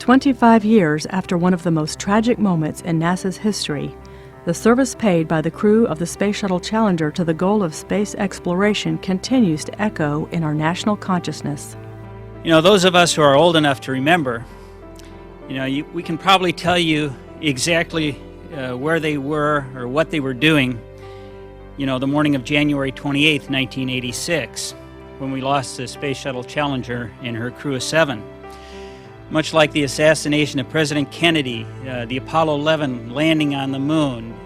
25 years after one of the most tragic moments in NASA's history, the service paid by the crew of the Space Shuttle Challenger to the goal of space exploration continues to echo in our national consciousness. You know, those of us who are old enough to remember, we can probably tell you exactly where they were or what they were doing, the morning of January 28th, 1986, when we lost the Space Shuttle Challenger and her crew of 7. Much like the assassination of President Kennedy, the Apollo 11 landing on the moon,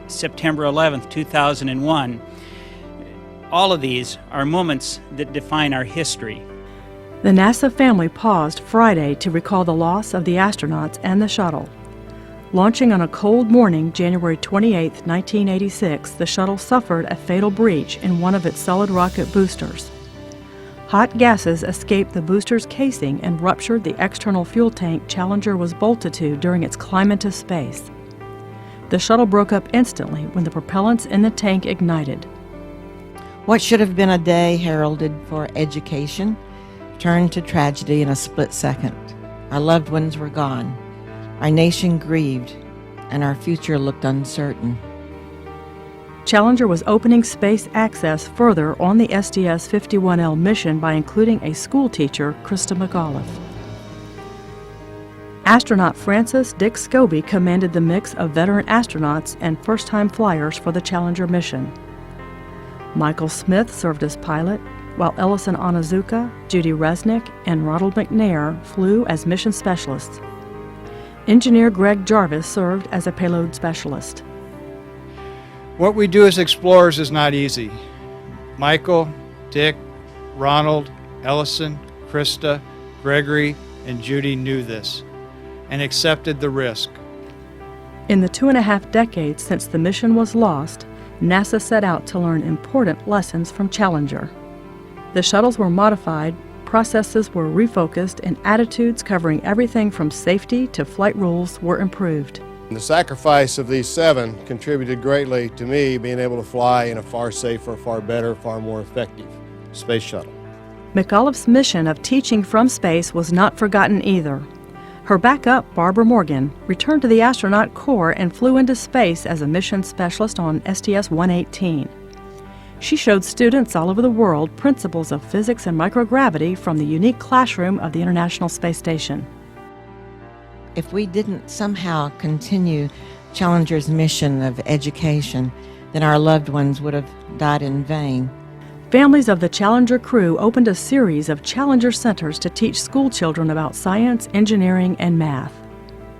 September 11th, 2001, all of these are moments that define our history. The NASA family paused Friday to recall the loss of the astronauts and the shuttle. Launching on a cold morning, January 28, 1986, the shuttle suffered a fatal breach in one of its solid rocket boosters. Hot gases escaped the booster's casing and ruptured the external fuel tank Challenger was bolted to during its climb into space. The shuttle broke up instantly when the propellants in the tank ignited. What should have been a day heralded for education turned to tragedy in a split second. Our loved ones were gone. Our nation grieved, and our future looked uncertain. Challenger was opening space access further on the STS-51L mission by including a school teacher, Krista McAuliffe. Astronaut Francis Dick Scobie commanded the mix of veteran astronauts and first-time flyers for the Challenger mission. Michael Smith served as pilot, while Ellison Onizuka, Judy Resnick, and Ronald McNair flew as mission specialists. Engineer Greg Jarvis served as a payload specialist. What we do as explorers is not easy. Michael, Dick, Ronald, Ellison, Krista, Gregory, and Judy knew this and accepted the risk. In the 2.5 decades since the mission was lost, NASA set out to learn important lessons from Challenger. The shuttles were modified, processes were refocused, and attitudes covering everything from safety to flight rules were improved. The sacrifice of these 7 contributed greatly to me being able to fly in a far safer, far better, far more effective space shuttle. McAuliffe's mission of teaching from space was not forgotten either. Her backup, Barbara Morgan, returned to the astronaut corps and flew into space as a mission specialist on STS-118. She showed students all over the world principles of physics and microgravity from the unique classroom of the International Space Station. If we didn't somehow continue Challenger's mission of education, then our loved ones would have died in vain. Families of the Challenger crew opened a series of Challenger centers to teach school children about science, engineering, and math.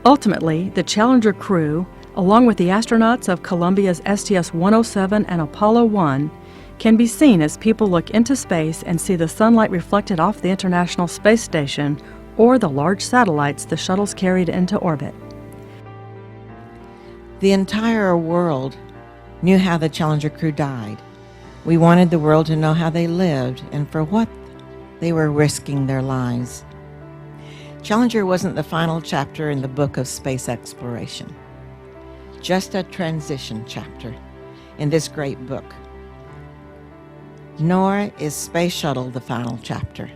Ultimately, the Challenger crew, along with the astronauts of Columbia's STS-107 and Apollo 1, can be seen as people look into space and see the sunlight reflected off the International Space Station or the large satellites the shuttles carried into orbit. The entire world knew how the Challenger crew died. We wanted the world to know how they lived and for what they were risking their lives. Challenger wasn't the final chapter in the book of space exploration, just a transition chapter in this great book. Nor is Space Shuttle the final chapter.